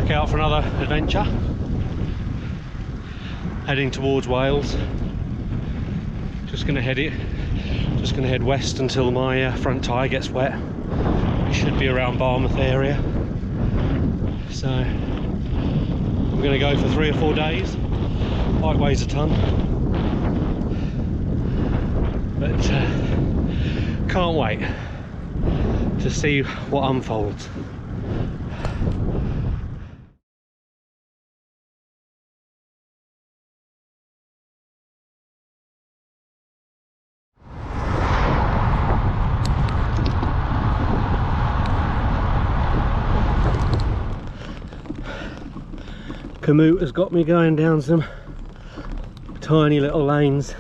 back out for another adventure, heading towards Wales. Just gonna head west until my front tyre gets wet. It should be around Barmouth area, so I'm gonna go for 3 or 4 days. Bike weighs a ton, but can't wait to see what unfolds. Komoot has got me going down some tiny little lanes.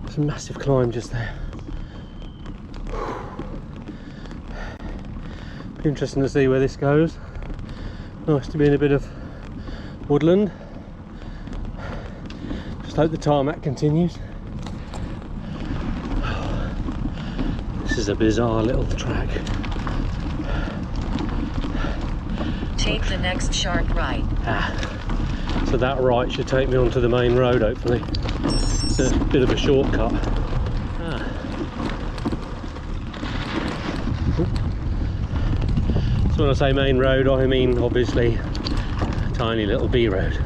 There's a massive climb just there. Be interesting to see where this goes. Nice to be in a bit of woodland. Just hope the tarmac continues. This is a bizarre little track. Take the next sharp right. So that right should take me onto the main road, hopefully. It's a bit of a shortcut. So when I say main road, I mean obviously a tiny little B road.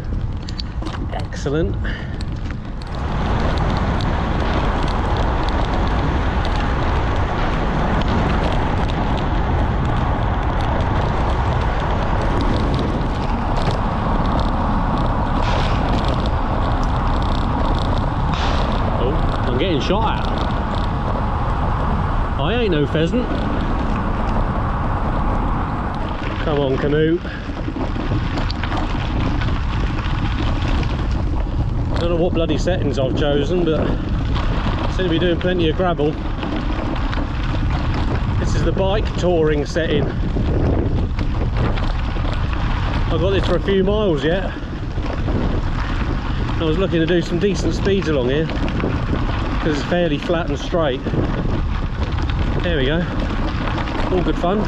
Excellent. Getting shot at. I ain't no pheasant. Come on, Komoot. Don't know what bloody settings I've chosen, but I seem to be doing plenty of gravel. This is the bike touring setting. I've got this for a few miles yet. I was looking to do some decent speeds along here, because it's fairly flat and straight. There we go, all good fun.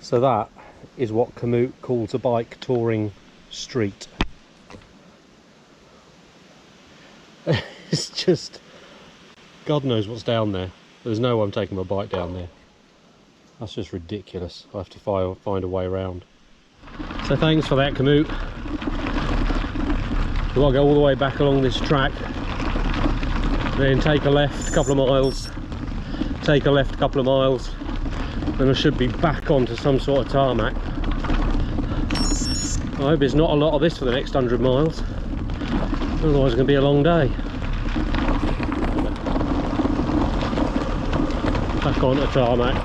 So that is what Komoot calls a bike touring street. It's just, God knows what's down there. There's no way I'm taking my bike down there. That's just ridiculous. I have to find a way around. So thanks for that, Komoot. We've got to go all the way back along this track, then take a left a couple of miles, take a left a couple of miles, then I should be back onto some sort of tarmac. I hope there's not a lot of this for the next 100 miles, otherwise it's going to be a long day. Back onto tarmac.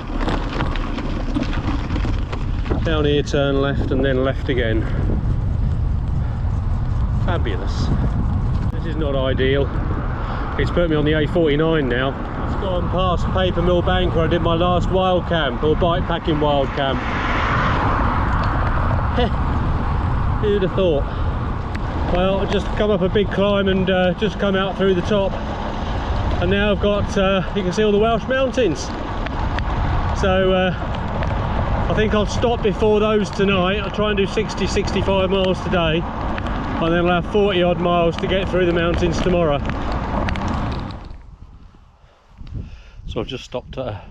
Down here, turn left and then left again. Fabulous. This is not ideal. It's put me on the A49 now. It's gone past Paper Mill Bank where I did my last wild camp, or bikepacking wild camp. Who'd have thought? Well, I just come up a big climb and just come out through the top, and now I've got, you can see all the Welsh mountains. So I think I'll stop before those tonight. I'll try and do 60-65 miles today, and then I'll have 40 odd miles to get through the mountains tomorrow. So I've just stopped at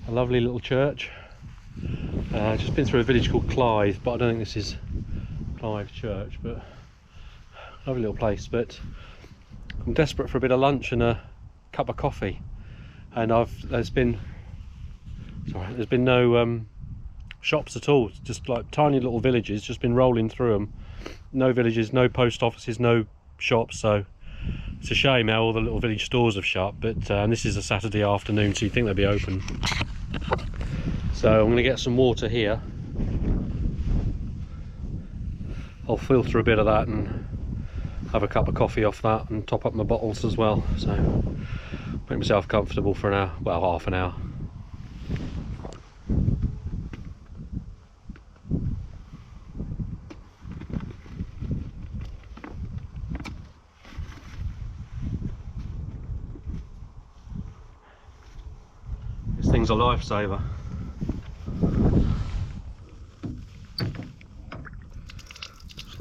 a lovely little church. Just been through a village called Clive, but I don't think this is Clive Church, but lovely little place. But I'm desperate for a bit of lunch and a cup of coffee, and there's been no shops at all. It's just like tiny little villages, just been rolling through them. No villages, no post offices, no shops. So it's a shame how all the little village stores have shut, but and this is a Saturday afternoon, so you'd think they'd be open. So I'm going to get some water here. I'll filter a bit of that and have a cup of coffee off that and top up my bottles as well. So make myself comfortable for an hour, well, half an hour. This thing's a lifesaver.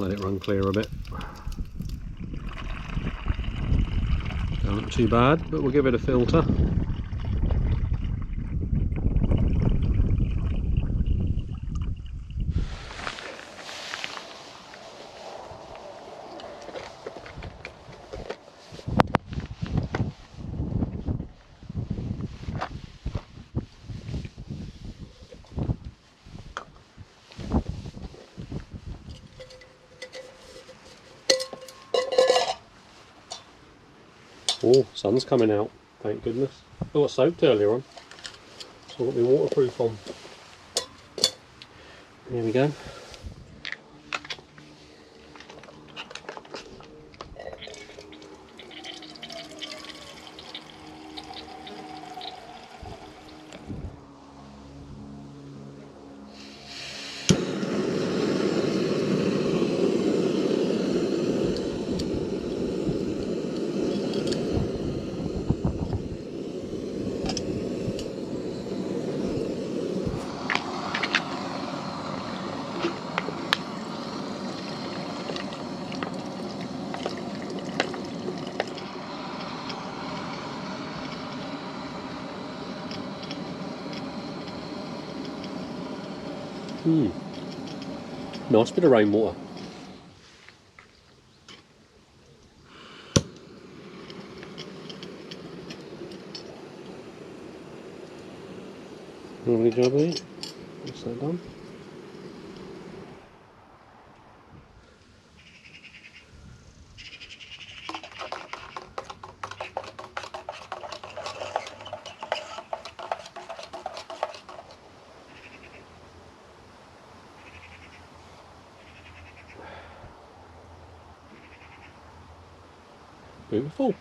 let it run clear a bit. Don't look too bad, but we'll give it a filter. Oh, sun's coming out, thank goodness. I got soaked earlier on, so I've got my waterproof on. There we go. Nice bit of rainwater. Lovely job there. What's that done? Beautiful.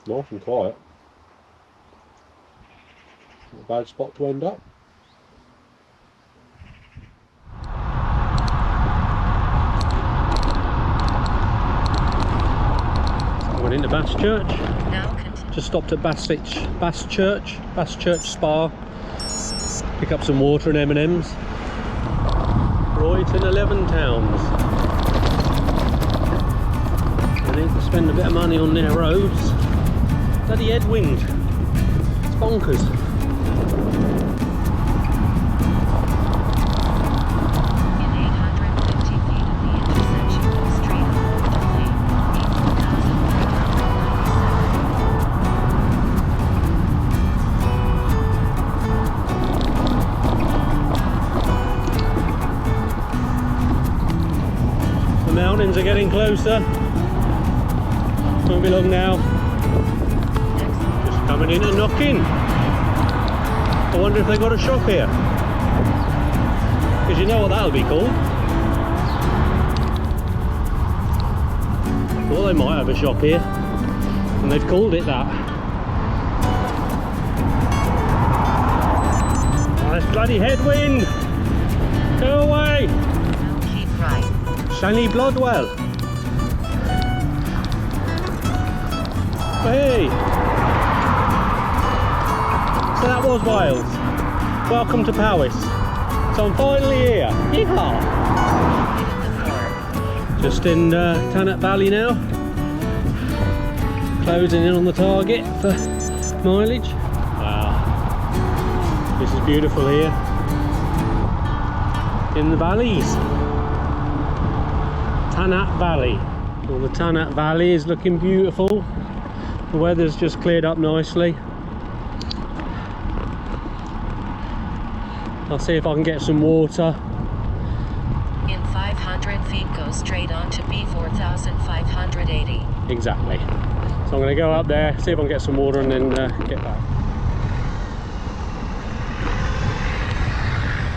Nice and quiet. Not a bad spot to end up. I went into Bass Church. Just stopped at Bass Church Spa. Pick up some water and M&Ms. Right in 11 towns. I need to spend a bit of money on their roads. Bloody headwind. It's bonkers. In 850 feet of the intersection, go straight on the lane, 18,097. The mountains are getting closer. Won't be long now. Just coming in and knocking. I wonder if they've got a shop here. Because you know what that'll be called. Well, they might have a shop here. And they've called it that. Oh, that's bloody headwind! Go away! keep right. Shiny Bloodwell. Hey! So that was Wales. Welcome to Powys. So I'm finally here. Yeehaw! Just in Tanat Valley now. Closing in on the target for mileage. Wow. This is beautiful here. In the valleys. Tanat Valley. Well, the Tanat Valley is looking beautiful. The weather's just cleared up nicely. I'll see if I can get some water. In 500 feet, go straight on to B4580. Exactly. So I'm going to go up there, see if I can get some water and then get back.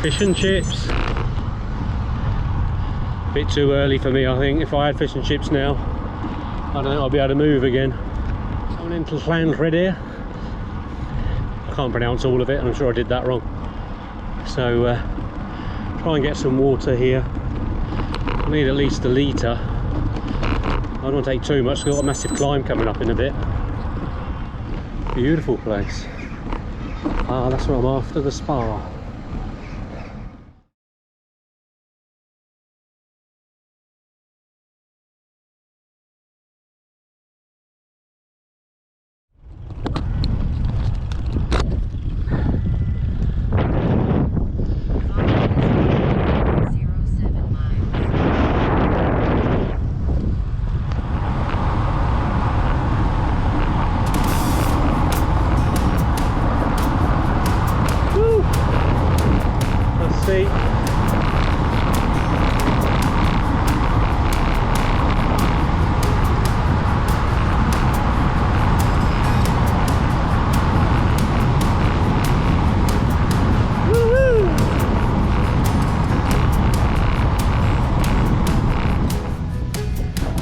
Fish and chips. Bit too early for me, I think. If I had fish and chips now, I don't think I'll be able to move again. Coming into Llanrhaeadr here. I can't pronounce all of it, I'm sure I did that wrong. So try and get some water here. I need at least a litre. I don't want to take too much, we've got a massive climb coming up in a bit. Beautiful place. Ah, that's where I'm after, the spa. See.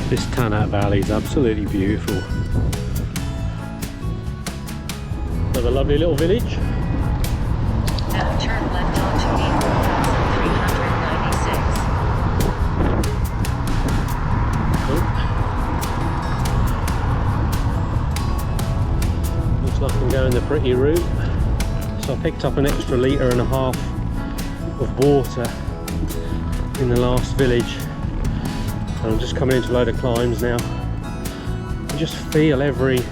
This Tanat Valley is absolutely beautiful. Another lovely little village. Now turn left onto E4396. Looks like I'm going the pretty route. So I picked up an extra litre and a half of water in the last village. And I'm just coming into a load of climbs now. You just feel every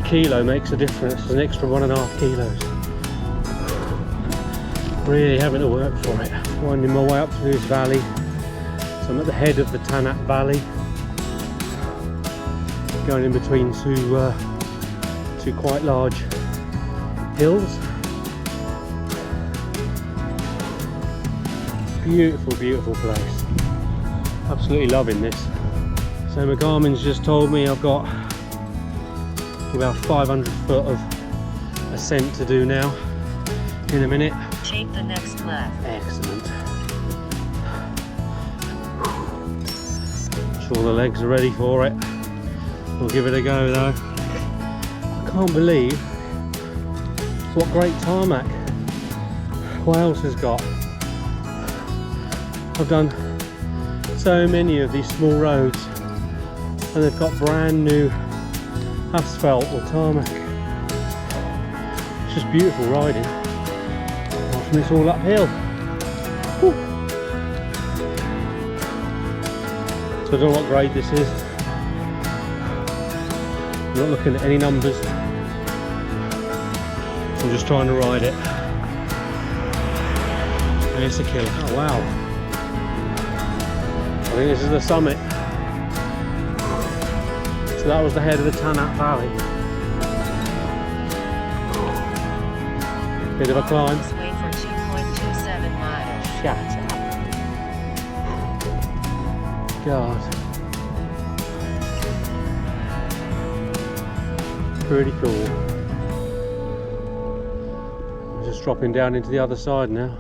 kilo makes a difference. There's an extra 1.5 kilos. Really having to work for it. Winding my way up through this valley. So I'm at the head of the Tanat Valley. Going in between two quite large hills. Beautiful, beautiful place. Absolutely loving this. So my Garmin's just told me I've got about 500 foot of ascent to do now. In a minute. Take the next left. Excellent. Sure the legs are ready for it. We'll give it a go though. I can't believe what great tarmac Wales has got. I've done so many of these small roads and they've got brand new asphalt or tarmac. It's just beautiful riding. And it's all uphill. Whew. So I don't know what grade this is. I'm not looking at any numbers. I'm just trying to ride it. And it's a killer. Oh wow. I think this is the summit. So that was the head of the Tanat Valley. Bit of a climb. This way for 2.27 miles. Shut up. God. Pretty cool. I'm just dropping down into the other side now.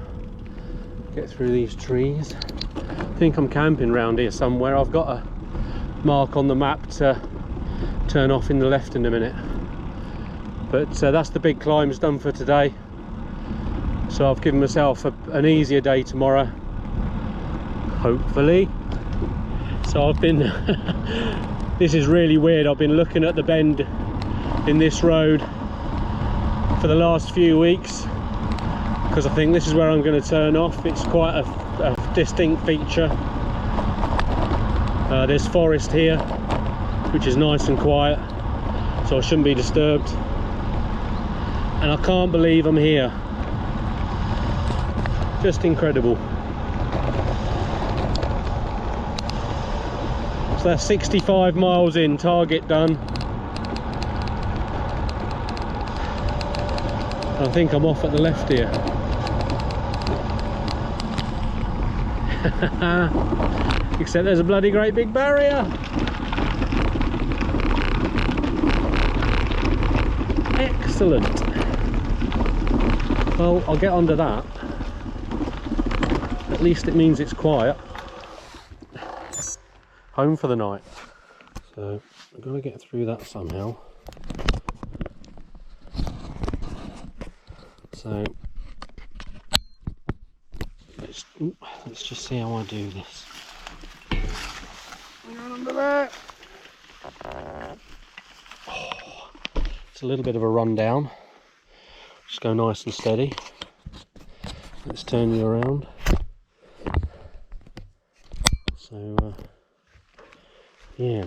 Get through these trees. I think I'm camping round here somewhere. I've got a mark on the map to turn off in the left in a minute. But that's the big climbs done for today. So I've given myself an easier day tomorrow, hopefully. So I've been, this is really weird, I've been looking at the bend in this road for the last few weeks because I think this is where I'm going to turn off. It's quite a distinct feature. There's forest here, which is nice and quiet, so I shouldn't be disturbed. And I can't believe I'm here. Just incredible. So that's 65 miles in, target done. I think I'm off at the left here. Except there's a bloody great big barrier. Excellent. Well, I'll get under that. At least it means it's quiet. Home for the night. So I'm going to get through that somehow. So let's just see how I do this. Going under there. Oh, it's a little bit of a rundown. Just go nice and steady. Let's turn you around. So yeah,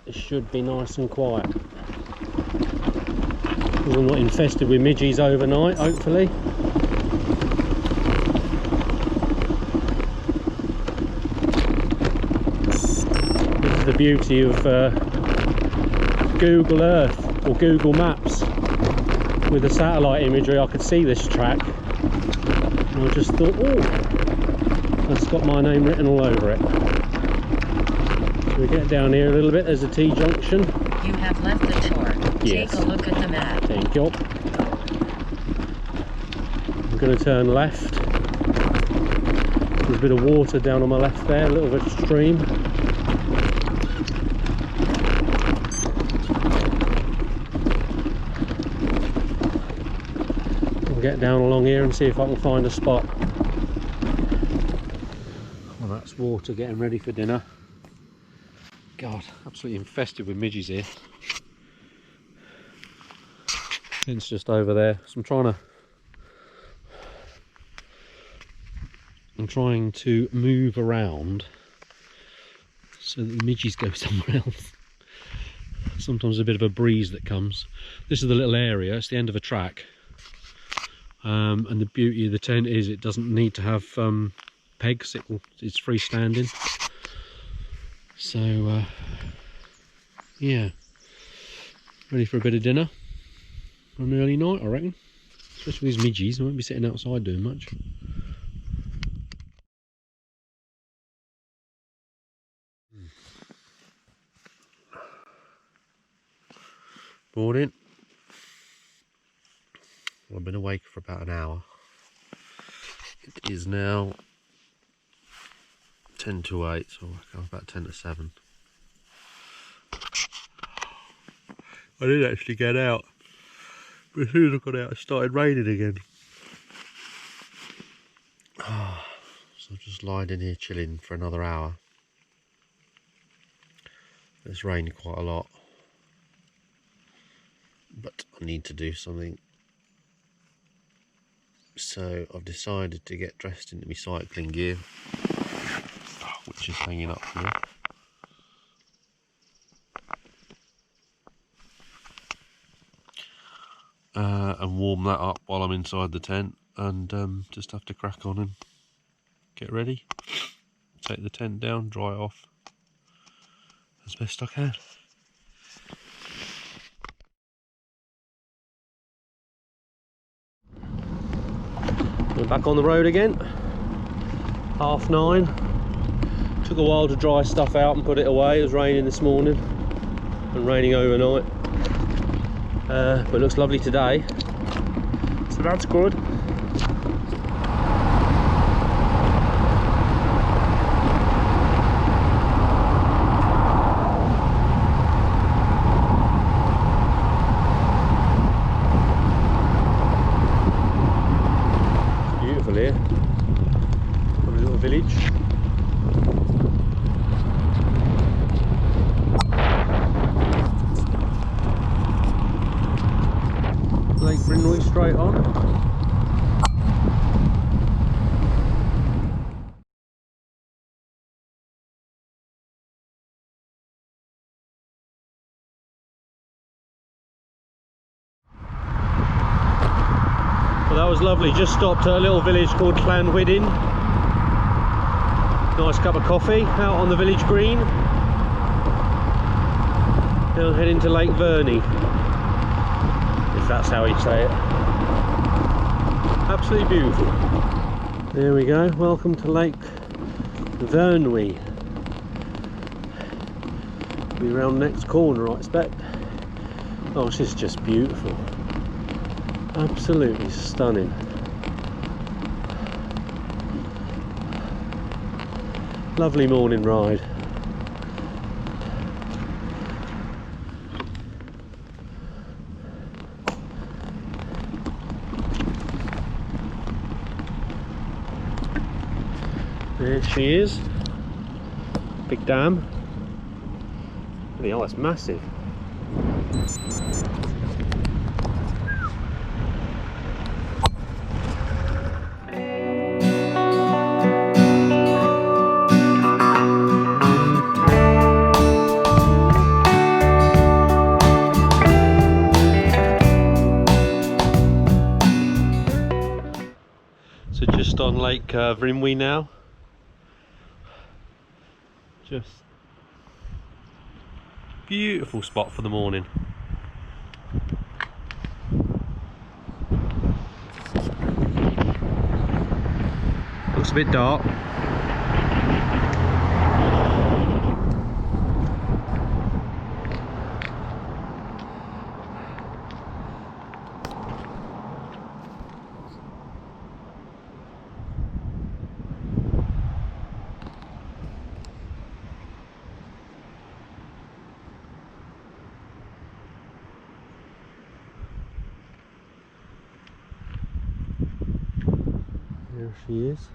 it should be nice and quiet. I'm not infested with midges overnight, hopefully. This is the beauty of Google Earth or Google Maps. With the satellite imagery, I could see this track, and I just thought, oh, that's got my name written all over it. So we get down here a little bit. There's a T-junction. You have left the tour. Yes. Take a look at the map. Thank you. I'm going to turn left. There's a bit of water down on my left there, a little bit of stream. I'll get down along here and see if I can find a spot. Well, that's water getting ready for dinner. God, absolutely infested with midges here. It's just over there, so I'm trying to move around so that the midges go somewhere else. Sometimes a bit of a breeze that comes. This is the little area, it's the end of a track, and the beauty of the tent is it doesn't need to have pegs, it's freestanding. So yeah, ready for a bit of dinner. An early night, I reckon. Especially with these midges, I won't be sitting outside doing much. Morning. Well, I've been awake for about an hour. It is now 10 to 8, so I was about 10 to 7. I did actually get out. But as soon as I got out, it started raining again. So I've just lied in here chilling for another hour. It's rained quite a lot. But I need to do something. So I've decided to get dressed into my cycling gear, which is hanging up here. And warm that up while I'm inside the tent, and just have to crack on and get ready. Take the tent down, dry it off as best I can. We're back on the road again. 9:30. Took a while to dry stuff out and put it away. It was raining this morning and raining overnight. But it looks lovely today, so that's good. It's beautiful here. Lovely little village. Lake Brindley straight on. Well, that was lovely. Just stopped at a little village called Llanwydyn. Nice cup of coffee out on the village green. Now heading to Lake Verney, if that's how you say it. Absolutely beautiful. There we go, welcome to Lake Verney. Be round next corner, I expect. Oh, this is just beautiful. Absolutely stunning. Lovely morning ride. There she is. Big dam. Bloody hell, that's massive. Lake Vrinwy now. Just beautiful spot for the morning. Looks a bit dark. There she is.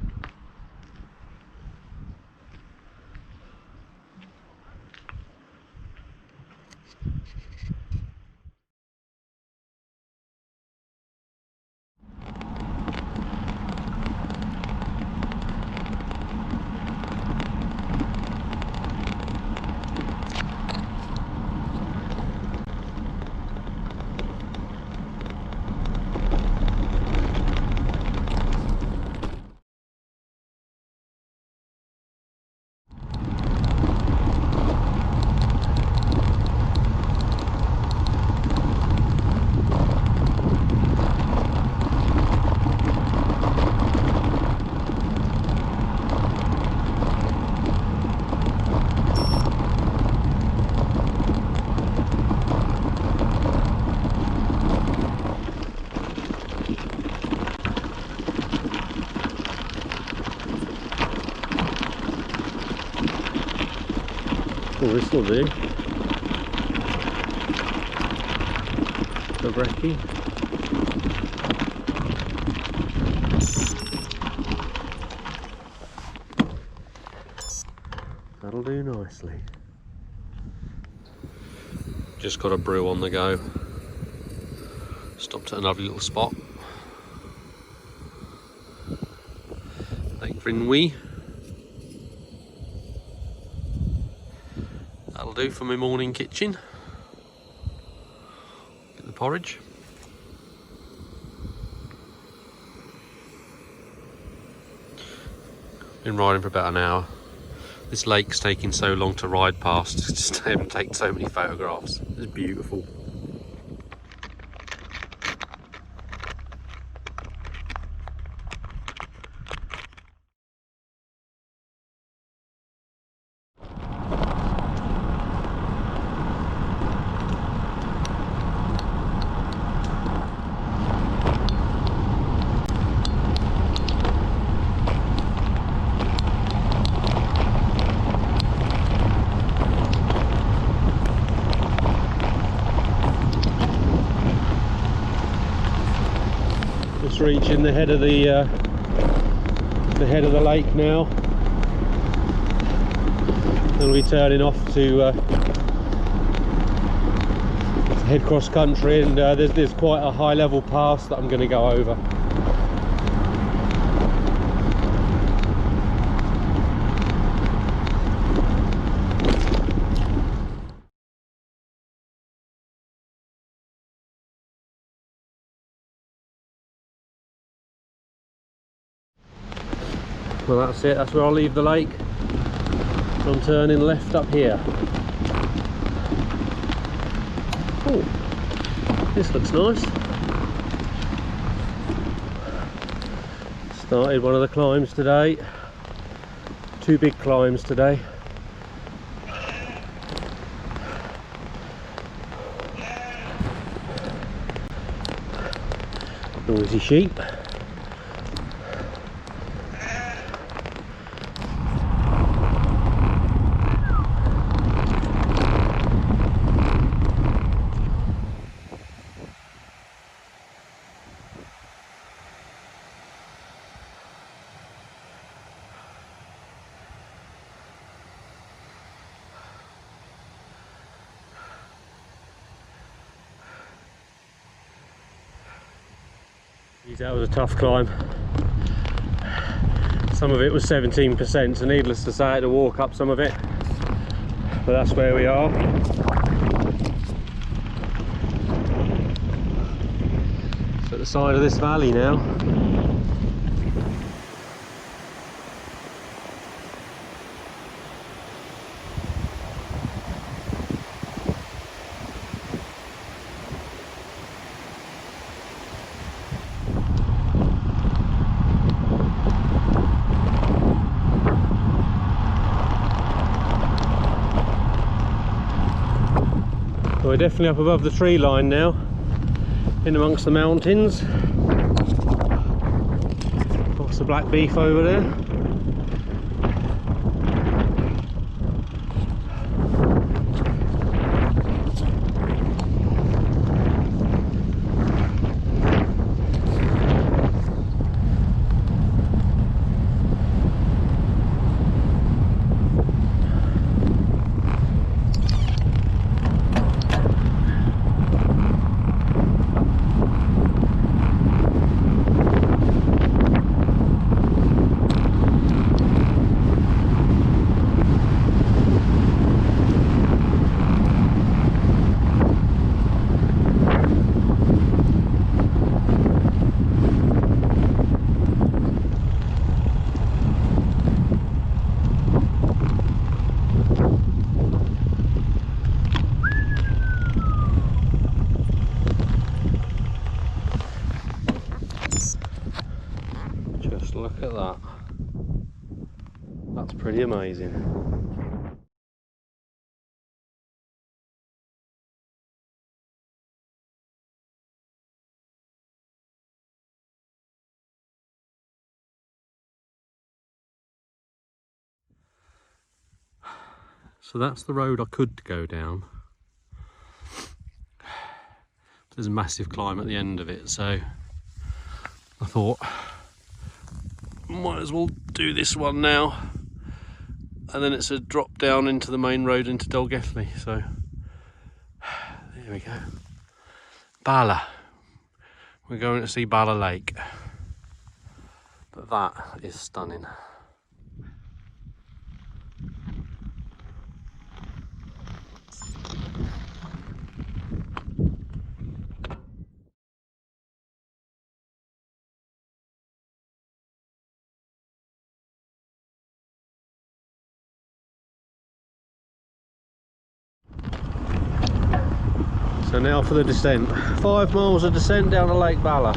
Oh, this will do. The brekkie. That'll do nicely. Just got a brew on the go. Stopped at another little spot. Lake Vrinwy. That'll do for my morning kitchen. Get the porridge. Been riding for about an hour. This lake's taking so long to ride past, just to take so many photographs. It's beautiful. Just reaching the head of the lake now. And we'll be turning off to head cross country, and there's quite a high level pass that I'm going to go over. Well, that's it, that's where I'll leave the lake. I'm turning left up here. Oh, this looks nice. Started one of the climbs today. 2 big climbs today. Noisy sheep. That was a tough climb. Some of it was 17%, so needless to say I had to walk up some of it, but that's where we are. So at the side of this valley now. We're definitely up above the tree line now, in amongst the mountains. What's the black beef over there? Look at that. That's pretty amazing. So that's the road I could go down. There's a massive climb at the end of it, so I thought might as well do this one now, and then it's a drop down into the main road into Dalgethley. So there we go. Bala. We're going to see Bala Lake, but that is stunning. So now for the descent. 5 miles of descent down to Lake Bala.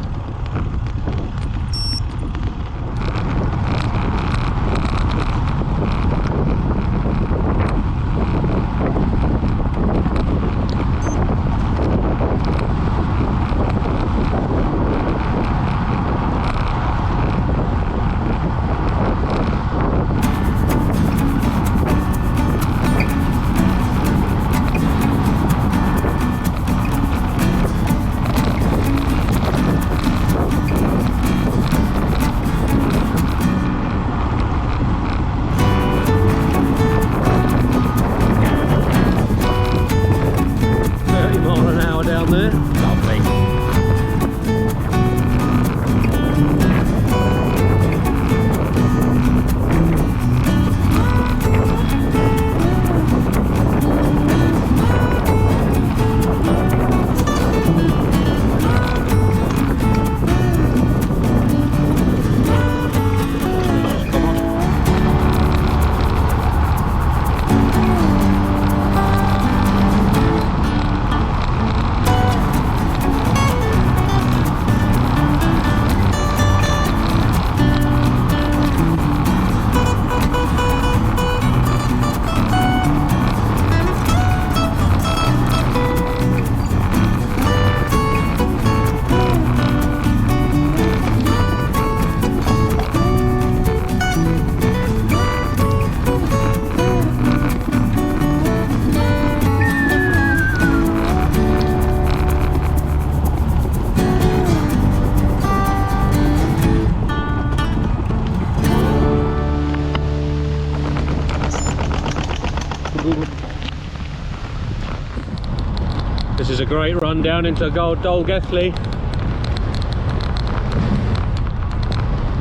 This is a great run down into Dalgethley.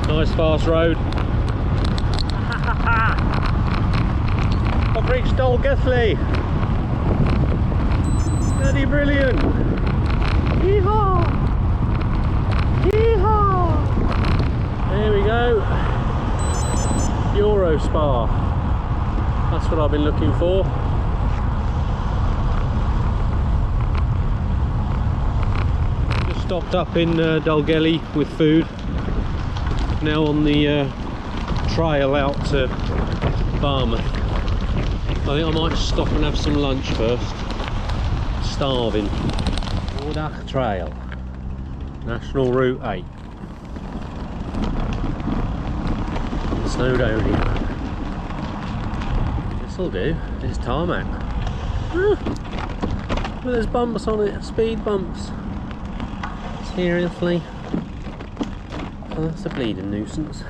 Nice fast road. I've reached Dalgethley. Bloody brilliant. Yeehaw! Yeehaw! There we go. Euro Spa. That's what I've been looking for. Just stopped up in Dalgelly with food. Now on the trail out to Barmouth. I think I might stop and have some lunch first. starving. Moordach Trail, National Route 8. Snowdonia. This'll do. It's tarmac. Well, there's bumps on it, speed bumps. Seriously? Oh, that's a bleeding nuisance.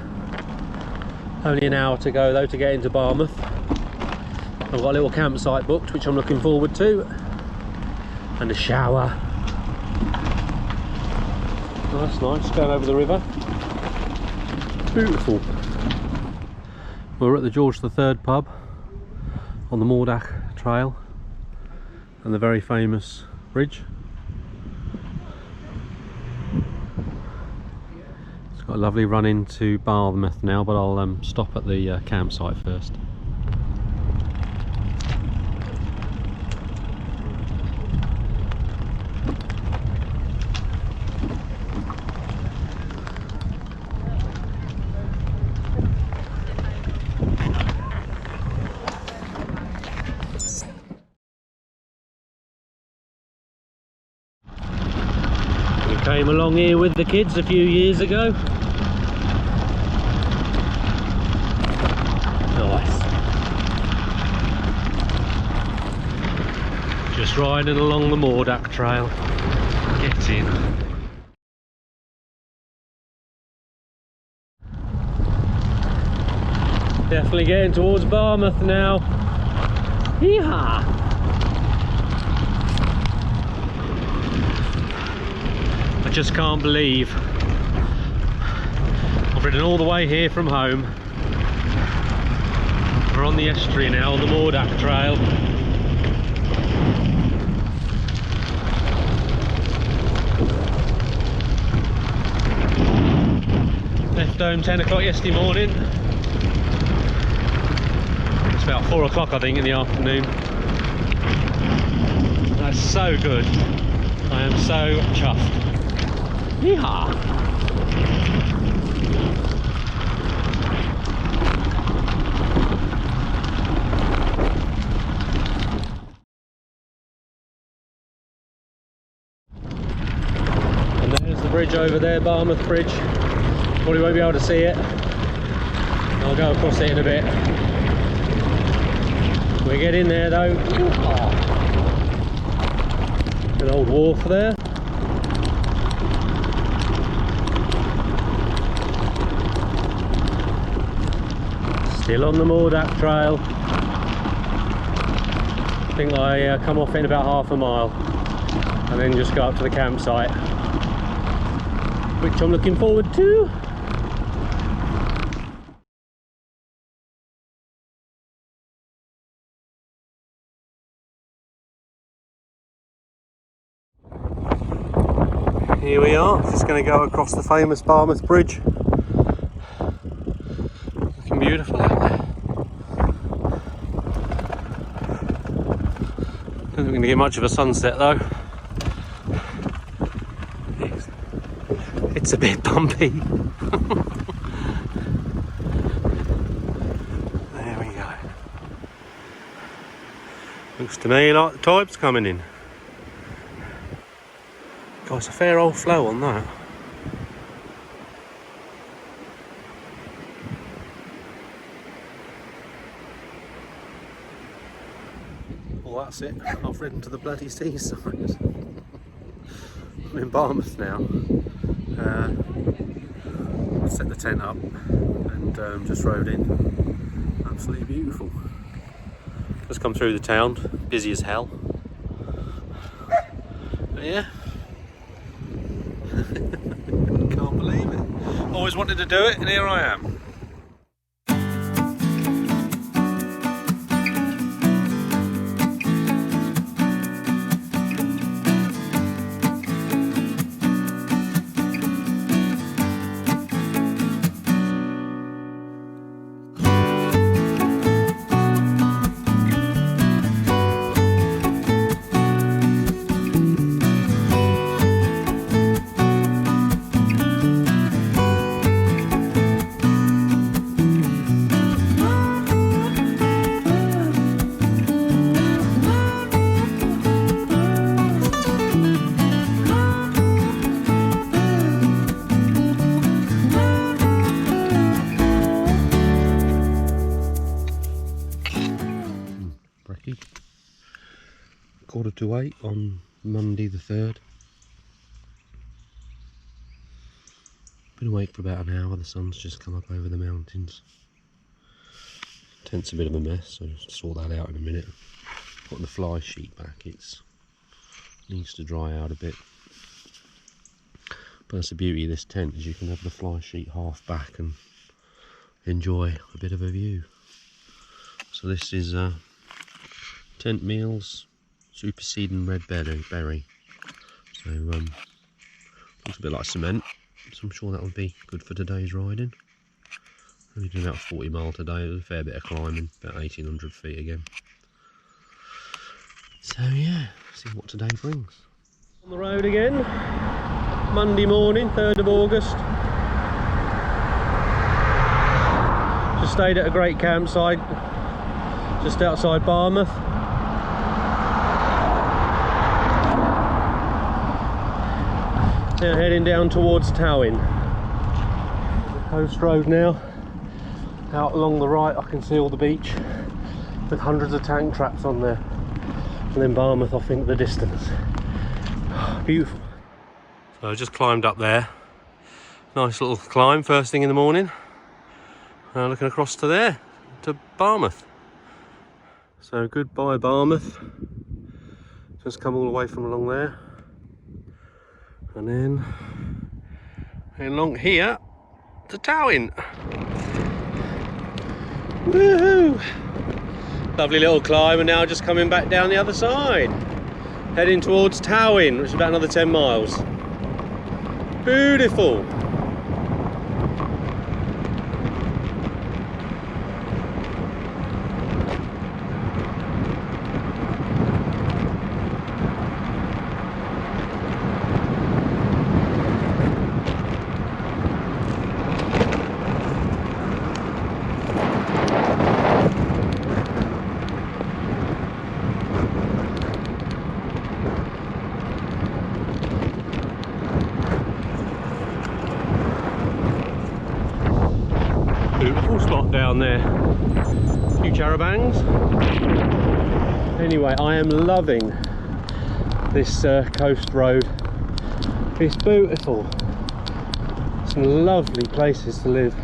Only an hour to go though to get into Barmouth. I've got a little campsite booked which I'm looking forward to. And a shower. Oh, that's nice, going over the river. Beautiful. We're at the George III pub on the Moordach Trail and the very famous bridge. It's got a lovely run into Barmouth now, but I'll stop at the campsite first. Came along here with the kids a few years ago. Nice. Just riding along the Moordach Trail. Get in. Definitely getting towards Barmouth now. Yeehaw! I just can't believe I've ridden all the way here from home. We're on the estuary now on the Moordach Trail. Left home 10 o'clock yesterday morning. It's about 4 o'clock I think in the afternoon. That's so good. I am so chuffed. Yeehaw! And there's the bridge over there, Barmouth Bridge. Probably won't be able to see it. I'll go across it in a bit. We get in there though. Yeehaw! An old wharf there. Still on the Moordach Trail. I think I come off in about half a mile and then just go up to the campsite, which I'm looking forward to. Here we are, just going to go across the famous Barmouth Bridge. Looking beautiful out there. Don't think we're going to get much of a sunset though. It's a bit bumpy. There we go. Looks to me like the tide's coming in. God, it's a fair old flow on that. Well, that's it. I've ridden to the bloody seaside. I'm in Barmouth now. Set the tent up and just rode in. Absolutely beautiful. Just come through the town, busy as hell. But yeah. Can't believe it. Always wanted to do it, and here I am. exactly 7:45 on Monday the 3rd. Been awake for about an hour. The sun's just come up over the mountains. Tent's a bit of a mess, so I'll sort that out in a minute. Putting the fly sheet back, it needs to dry out a bit. But that's the beauty of this tent, is you can have the fly sheet half back and enjoy a bit of a view. So this is tent meals, super seed and red berry. So looks a bit like cement, so I'm sure that will be good for today's riding. Only doing about 40 miles today. It was a fair bit of climbing, about 1800 feet again. So yeah, see what today brings. On the road again, Monday morning, 3rd of August. Just stayed at a great campsite just outside Barmouth. Now heading down towards Towin. The coast road now. Out along the right I can see all the beach with hundreds of tank traps on there. And then Barmouth off into the distance. Beautiful. So I just climbed up there. Nice little climb first thing in the morning. Looking across to there, to Barmouth. So goodbye Barmouth. Just come all the way from along there. And then along here to Towin. Woohoo! Lovely little climb, and now just coming back down the other side. Heading towards Towin, which is about another 10 miles. Beautiful! Beautiful spot down there. A few charabangs. Anyway, I am loving this coast road. It's beautiful. Some lovely places to live.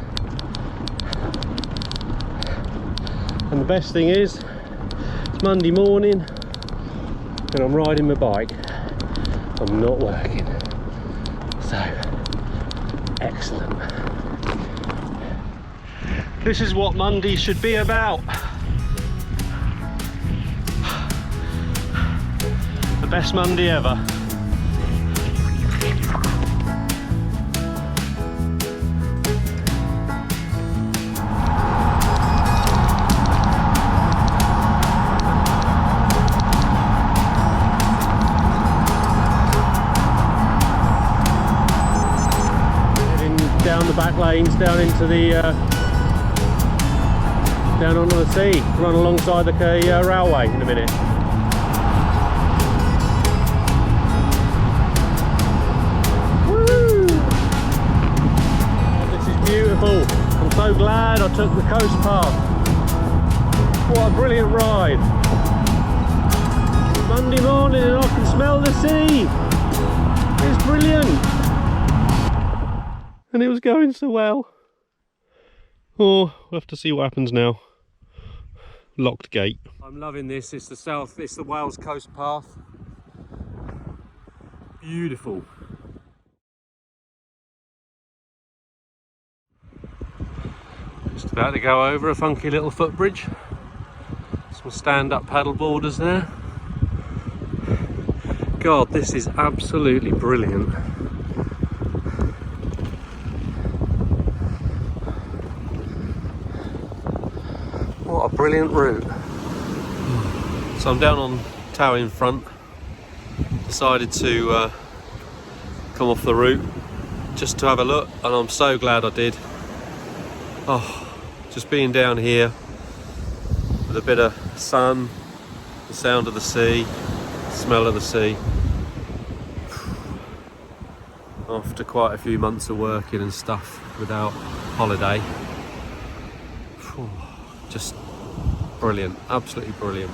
And the best thing is, it's Monday morning and I'm riding my bike. I'm not working. So, excellent. This is what Monday should be about. The best Monday ever. Heading down the back lanes, down into the down onto the sea, run alongside the railway in a minute. Woo! Oh, this is beautiful. I'm so glad I took the coast path. What a brilliant ride. Monday morning and I can smell the sea. It's brilliant. And it was going so well. Oh, we'll have to see what happens now. Locked gate. I'm loving this. It's the Wales coast path. Beautiful. Just about to go over a funky little footbridge. Some stand-up paddle boarders there. God, this is absolutely brilliant. What a brilliant route. So I'm down on Towin Front. Decided to come off the route just to have a look, and I'm so glad I did. Oh, just being down here with a bit of sun, the sound of the sea, the smell of the sea. After quite a few months of working and stuff without holiday. Just brilliant, absolutely brilliant.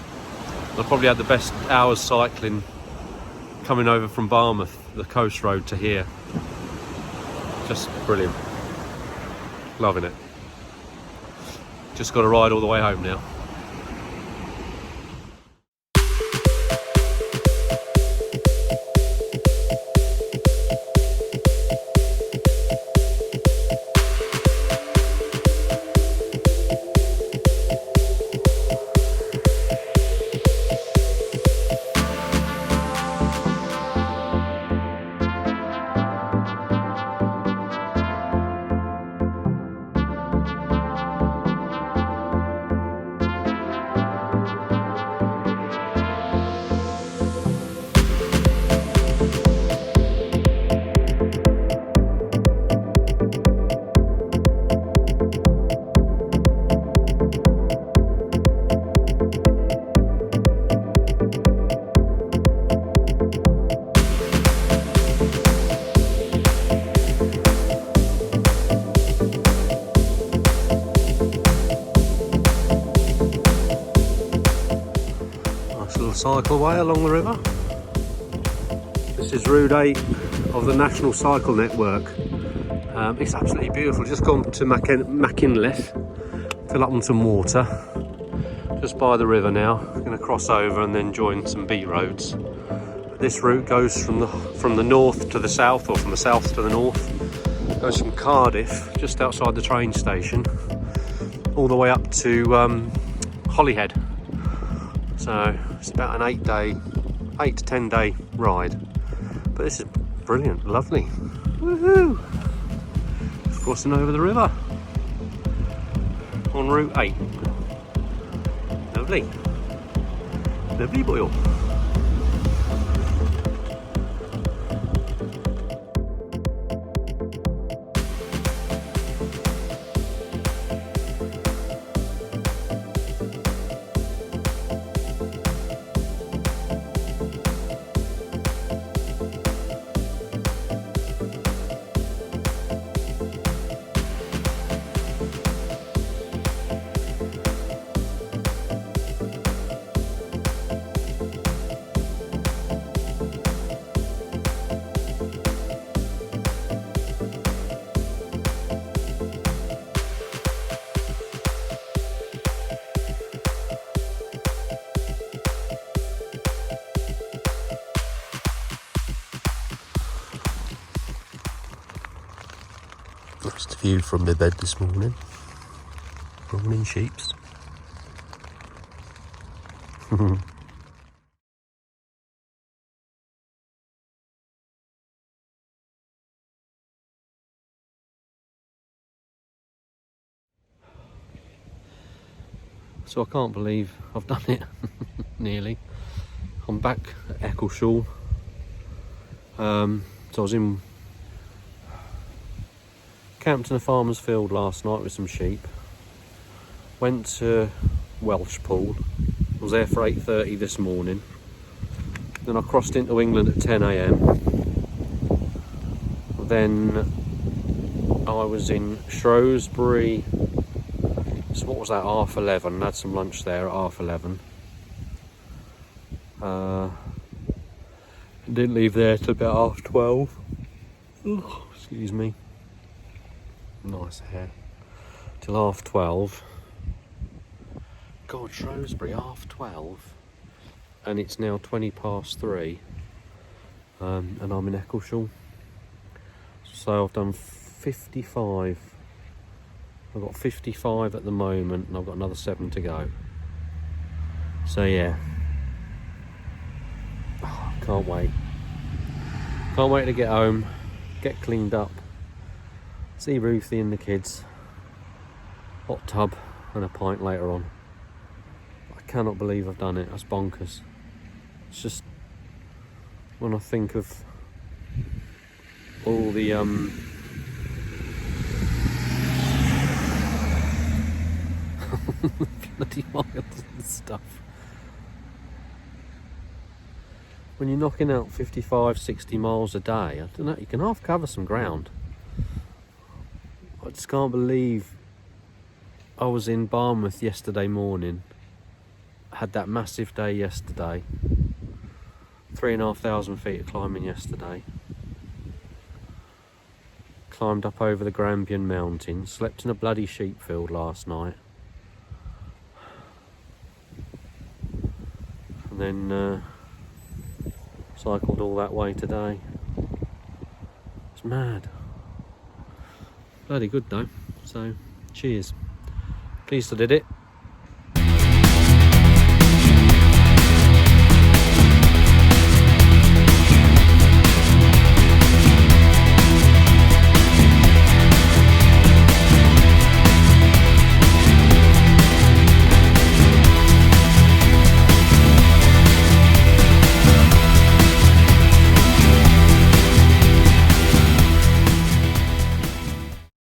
I probably had the best hours cycling coming over from Barmouth, the coast road, to here. Just brilliant. Loving it. Just got to ride all the way home now. Cycleway along the river. This is Route 8 of the National Cycle Network. It's absolutely beautiful. Just gone to Mackinleth, fill up on some water. Just by the river now. Going to cross over and then join some beat roads. This route goes from the north to the south, or from the south to the north. Goes from Cardiff, just outside the train station, all the way up to Holyhead. So it's about an 8 to 10 day ride. But this is brilliant, lovely. Woohoo! Just crossing over the river on Route 8. Lovely. Lovely boy. Just a view from my bed this morning. Morning sheeps. So I can't believe I've done it. Nearly. I'm back at Eccleshall. So I was in camped in a farmer's field last night with some sheep. Went to Welshpool. Was there for 8:30 this morning. Then I crossed into England at 10 AM. Then I was in Shrewsbury. So what was that? 11:30. Had some lunch there at 11:30. Didn't leave there till about 12:30. Oh, excuse me. Nice hair. Till 12:30. God, Shrewsbury, 12:30. And it's now 3:20. And I'm in Eccleshall. So I've done 55. I've got 55 at the moment, and I've got another 7 to go. So yeah. Oh, can't wait. Can't wait to get home, get cleaned up, see Ruthie and the kids, hot tub and a pint later on. I cannot believe I've done it. That's bonkers. It's just when I think of all the bloody miles and stuff. When you're knocking out 55, 60 miles a day, I don't know, you can half cover some ground. I just can't believe I was in Barmouth yesterday morning, had that massive day yesterday. 3,500 feet of climbing yesterday. Climbed up over the Grampian Mountains. Slept in a bloody sheep field last night. And then cycled all that way today. It's mad. Bloody good though. So, cheers. Pleased I did it.